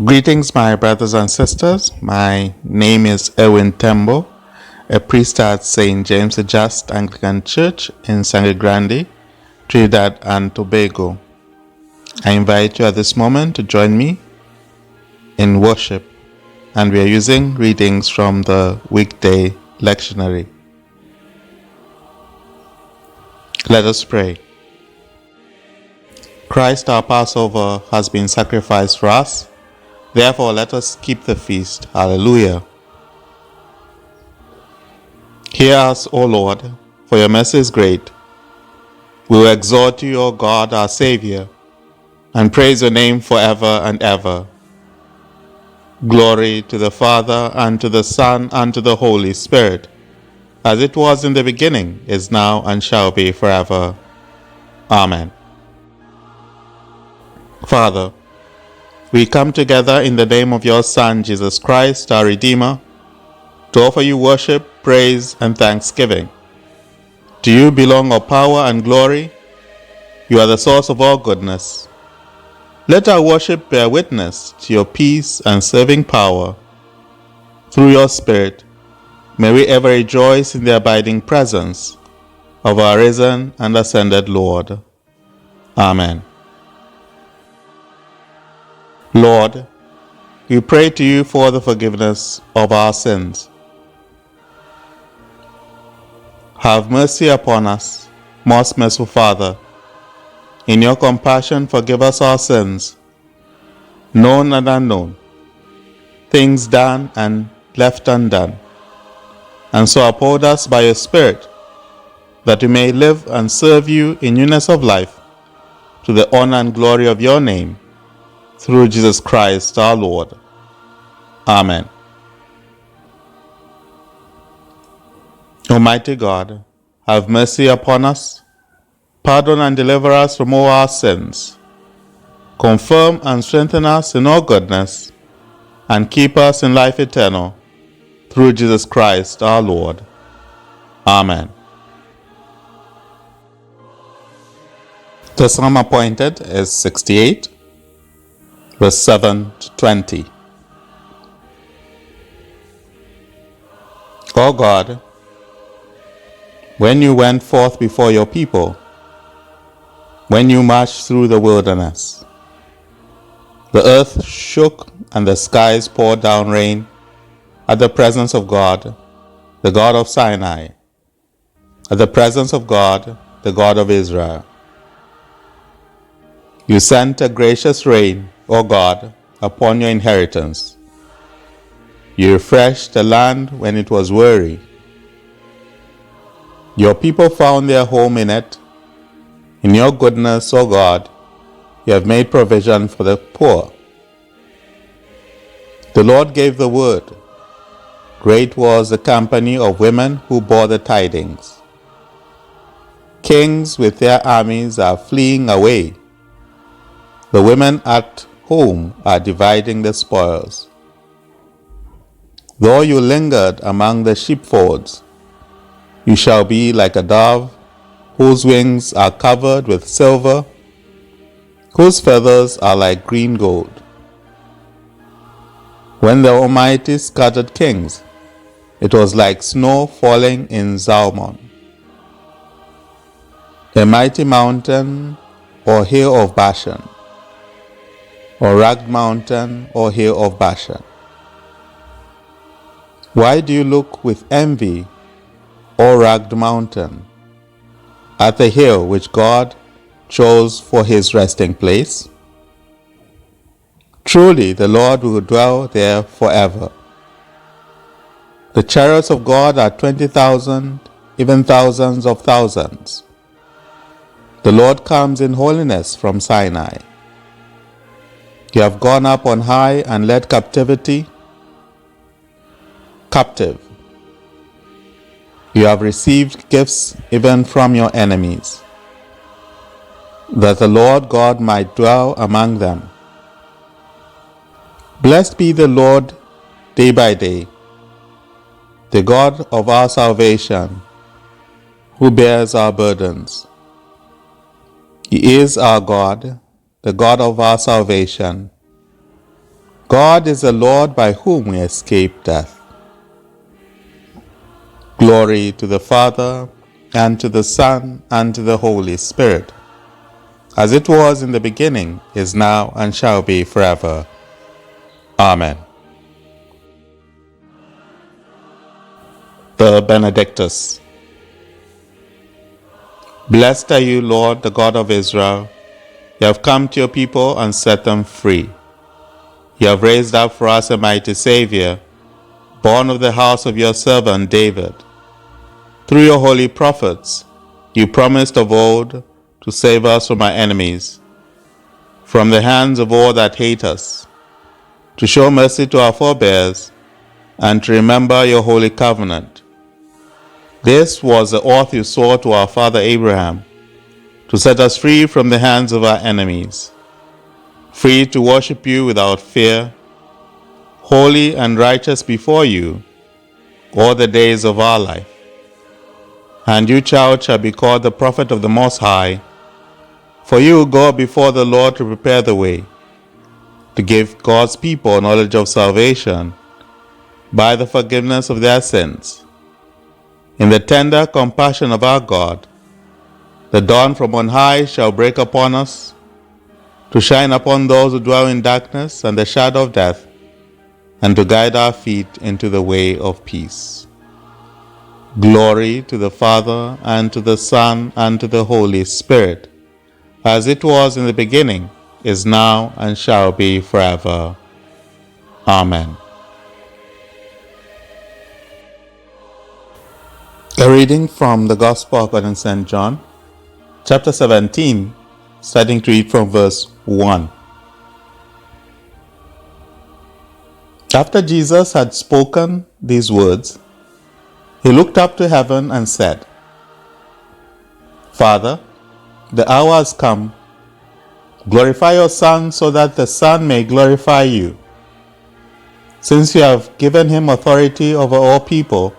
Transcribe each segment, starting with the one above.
Greetings, my brothers and sisters. My name is Erwin Tembo, a priest at St. James the Just Anglican Church in Sangre Grande, Trinidad and Tobago. I invite you at this moment to join me in worship, and we are using readings from the weekday lectionary. Let us pray. Christ our Passover has been sacrificed for us. Therefore, let us keep the feast. Hallelujah. Hear us, O Lord, for your mercy is great. We will exhort you, O God, our Savior, and praise your name forever and ever. Glory to the Father, and to the Son, and to the Holy Spirit, as it was in the beginning, is now, and shall be forever. Amen. Father, we come together in the name of your Son, Jesus Christ, our Redeemer, to offer you worship, praise, and thanksgiving. To you belong all power and glory. You are the source of all goodness. Let our worship bear witness to your peace and saving power. Through your Spirit, may we ever rejoice in the abiding presence of our risen and ascended Lord. Amen. Lord, we pray to you for the forgiveness of our sins. Have mercy upon us, most merciful Father. In your compassion, forgive us our sins, known and unknown, things done and left undone, and so uphold us by your Spirit, that we may live and serve you in newness of life, to the honor and glory of your name, through Jesus Christ our Lord. Amen. Almighty God, have mercy upon us, pardon and deliver us from all our sins, confirm and strengthen us in all goodness, and keep us in life eternal, through Jesus Christ our Lord. Amen. The psalm appointed is 68, verse 7 to 20. O God, when you went forth before your people, when you marched through the wilderness, the earth shook and the skies poured down rain at the presence of God, the God of Sinai, at the presence of God, the God of Israel. You sent a gracious rain, O God, upon your inheritance. You refreshed the land when it was weary. Your people found their home in it. In your goodness, O God, you have made provision for the poor. The Lord gave the word. Great was the company of women who bore the tidings. Kings with their armies are fleeing away. The women at home are dividing the spoils. Though you lingered among the sheepfolds, you shall be like a dove whose wings are covered with silver, whose feathers are like green gold. When the Almighty scattered kings, it was like snow falling in Zalmon. A mighty mountain or hill of Bashan, or rugged mountain or hill of Bashan. Why do you look with envy, O rugged mountain, at the hill which God chose for his resting place? Truly the Lord will dwell there forever. The chariots of God are 20,000, even thousands of thousands. The Lord comes in holiness from Sinai. You have gone up on high and led captivity captive. You have received gifts even from your enemies, that the Lord God might dwell among them. Blessed be the Lord day by day, the God of our salvation, who bears our burdens. He is our God, the God of our salvation. God is the Lord by whom we escape death. Glory to the Father, and to the Son, and to the Holy Spirit, as it was in the beginning, is now, and shall be forever. Amen. The Benedictus. Blessed are you, Lord, the God of Israel. You have come to your people and set them free. You have raised up for us a mighty Savior, born of the house of your servant David. Through your holy prophets, you promised of old to save us from our enemies, from the hands of all that hate us, to show mercy to our forebears, and to remember your holy covenant. This was the oath you swore to our father Abraham, to set us free from the hands of our enemies, free to worship you without fear, holy and righteous before you all the days of our life. And you, child, shall be called the prophet of the Most High, for you will go before the Lord to prepare the way, to give God's people knowledge of salvation by the forgiveness of their sins. In the tender compassion of our God, the dawn from on high shall break upon us, to shine upon those who dwell in darkness and the shadow of death, and to guide our feet into the way of peace. Glory to the Father, and to the Son, and to the Holy Spirit, as it was in the beginning, is now, and shall be forever. Amen. A reading from the Gospel according to St. John, chapter 17, starting to read from verse 1. After Jesus had spoken these words, he looked up to heaven and said, Father, the hour has come. Glorify your Son, so that the Son may glorify you, since you have given him authority over all people,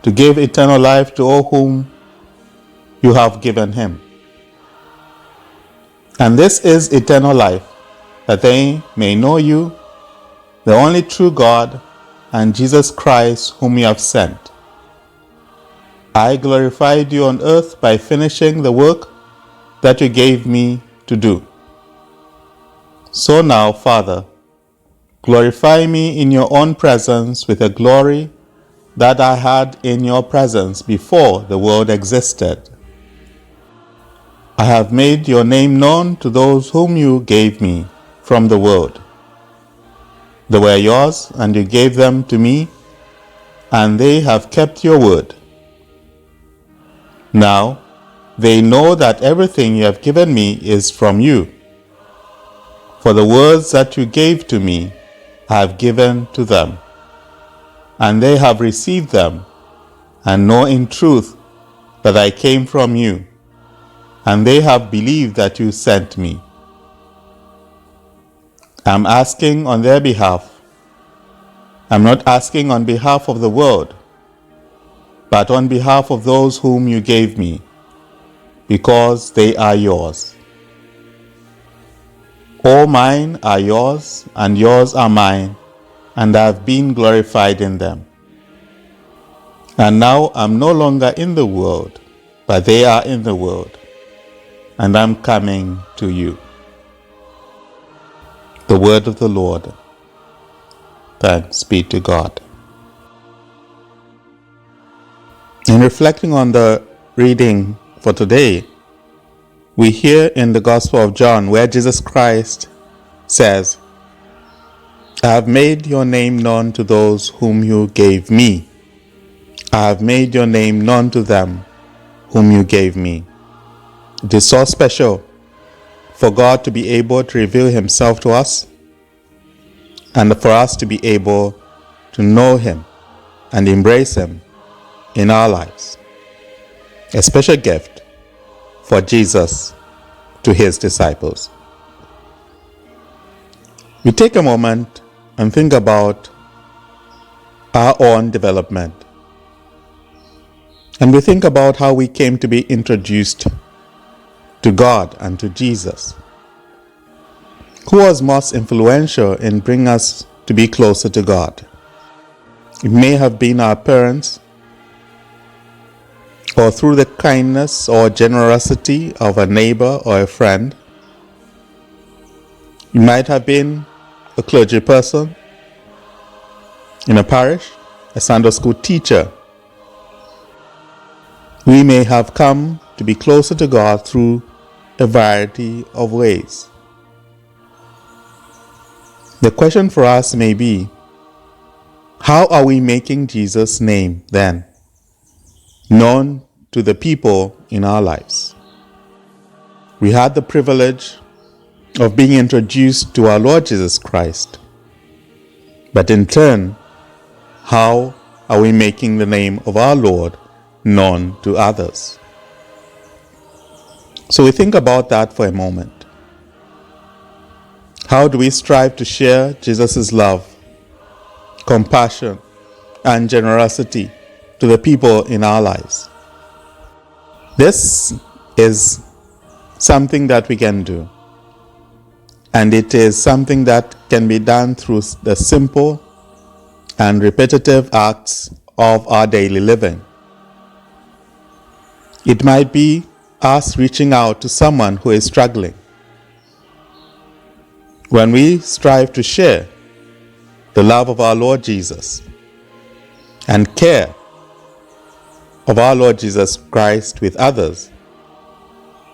to give eternal life to all whom you have given him. And this is eternal life, that they may know you, the only true God, and Jesus Christ, whom you have sent. I glorified you on earth by finishing the work that you gave me to do. So now, Father, glorify me in your own presence with a glory that I had in your presence before the world existed. I have made your name known to those whom you gave me from the world. They were yours, and you gave them to me, and they have kept your word. Now they know that everything you have given me is from you. For the words that you gave to me I have given to them, and they have received them, and know in truth that I came from you, and they have believed that you sent me. I am asking on their behalf. I am not asking on behalf of the world, but on behalf of those whom you gave me, because they are yours. All mine are yours, and yours are mine, and I have been glorified in them. And now I am no longer in the world, but they are in the world, and I am coming to you. The word of the Lord. Thanks be to God. In reflecting on the reading for today, we hear in the Gospel of John where Jesus Christ says, I have made your name known to those whom you gave me. I have made your name known to them whom you gave me. It is so special for God to be able to reveal himself to us, and for us to be able to know him and embrace him in our lives. A special gift for Jesus to his disciples. We take a moment and think about our own development. And we think about how we came to be introduced to God and to Jesus. Who was most influential in bringing us to be closer to God? It may have been our parents, or through the kindness or generosity of a neighbor or a friend. You might have been a clergy person in a parish, a Sunday school teacher. We may have come to be closer to God through a variety of ways. The question for us may be, how are we making Jesus' name then known to the people in our lives? We had the privilege of being introduced to our Lord Jesus Christ. But in turn, how are we making the name of our Lord known to others? So we think about that for a moment. How do we strive to share Jesus' love, compassion, and generosity to the people in our lives? This is something that we can do. And it is something that can be done through the simple and repetitive acts of our daily living. It might be us reaching out to someone who is struggling. When we strive to share the love of our Lord Jesus and care of our Lord Jesus Christ with others,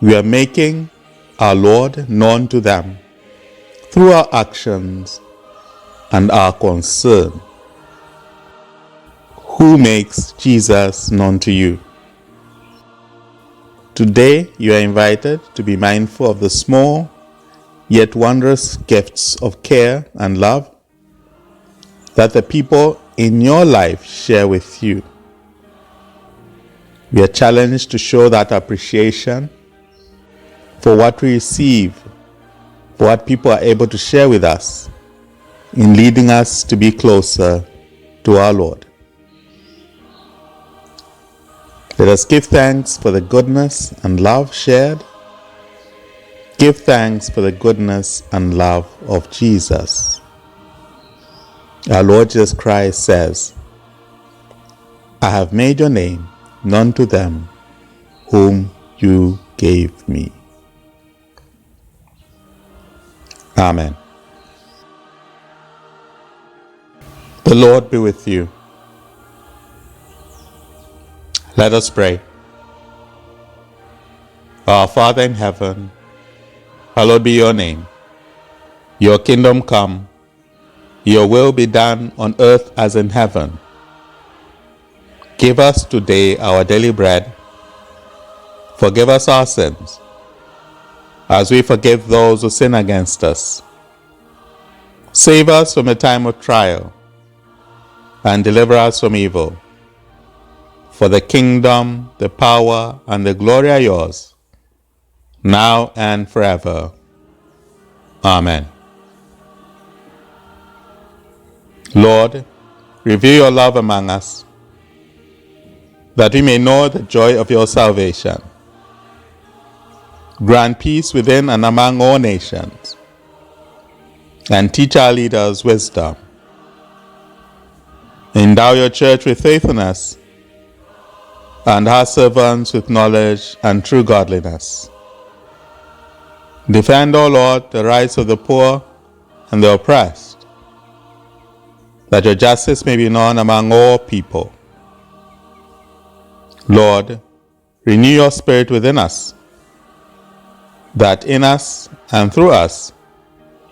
we are making our Lord known to them through our actions and our concern. Who makes Jesus known to you? Today, you are invited to be mindful of the small yet wondrous gifts of care and love that the people in your life share with you. We are challenged to show that appreciation for what we receive, for what people are able to share with us, in leading us to be closer to our Lord. Let us give thanks for the goodness and love shared. Give thanks for the goodness and love of Jesus. Our Lord Jesus Christ says, I have made your name known to them whom you gave me. Amen. The Lord be with you. Let us pray. Our Father in heaven, hallowed be your name. Your kingdom come, your will be done on earth as in heaven. Give us today our daily bread. Forgive us our sins, as we forgive those who sin against us. Save us from a time of trial, and deliver us from evil. For the kingdom, the power, and the glory are yours, now and forever. Amen. Lord, reveal your love among us, that we may know the joy of your salvation. Grant peace within and among all nations, and teach our leaders wisdom. Endow your church with faithfulness, and her servants with knowledge and true godliness. Defend, O Lord, the rights of the poor and the oppressed, that your justice may be known among all people. Lord, renew your spirit within us, that in us and through us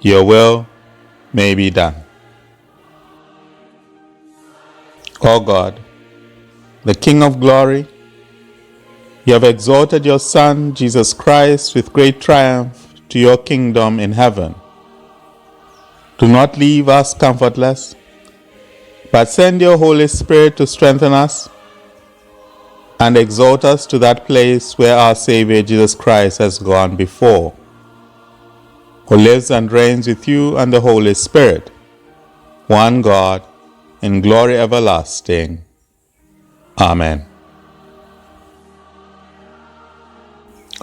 your will may be done. O God, the King of glory, you have exalted your Son, Jesus Christ, with great triumph to your kingdom in heaven. Do not leave us comfortless, but send your Holy Spirit to strengthen us and exalt us to that place where our Savior Jesus Christ has gone before, who lives and reigns with you and the Holy Spirit, one God, in glory everlasting. Amen.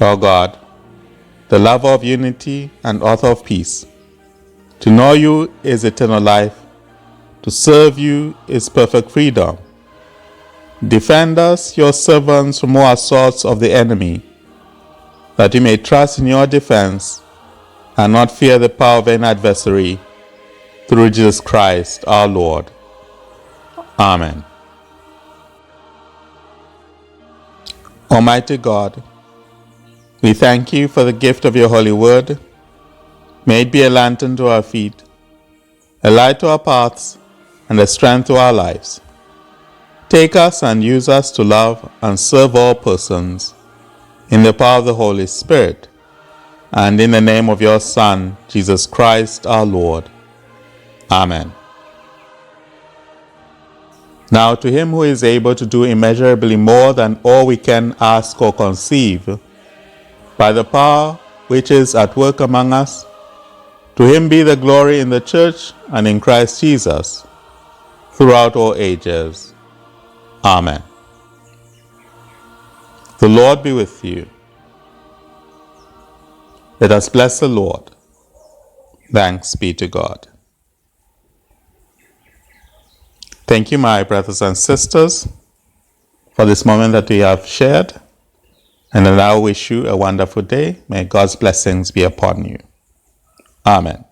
O God, the lover of unity and author of peace, To know you is eternal life. To serve you is perfect freedom. Defend us, your servants, from all assaults of the enemy, that we may trust in your defense and not fear the power of any adversary, through Jesus Christ our Lord. Amen. Almighty God, we thank you for the gift of your holy word. May it be a lantern to our feet, a light to our paths, and a strength to our lives. Take us and use us to love and serve all persons, in the power of the Holy Spirit, and in the name of your Son, Jesus Christ our Lord. Amen. Now to him who is able to do immeasurably more than all we can ask or conceive, by the power which is at work among us, to him be the glory in the Church and in Christ Jesus, throughout all ages. Amen. The Lord be with you. Let us bless the Lord. Thanks be to God. Thank you, my brothers and sisters, for this moment that we have shared. And I now wish you a wonderful day. May God's blessings be upon you. Amen.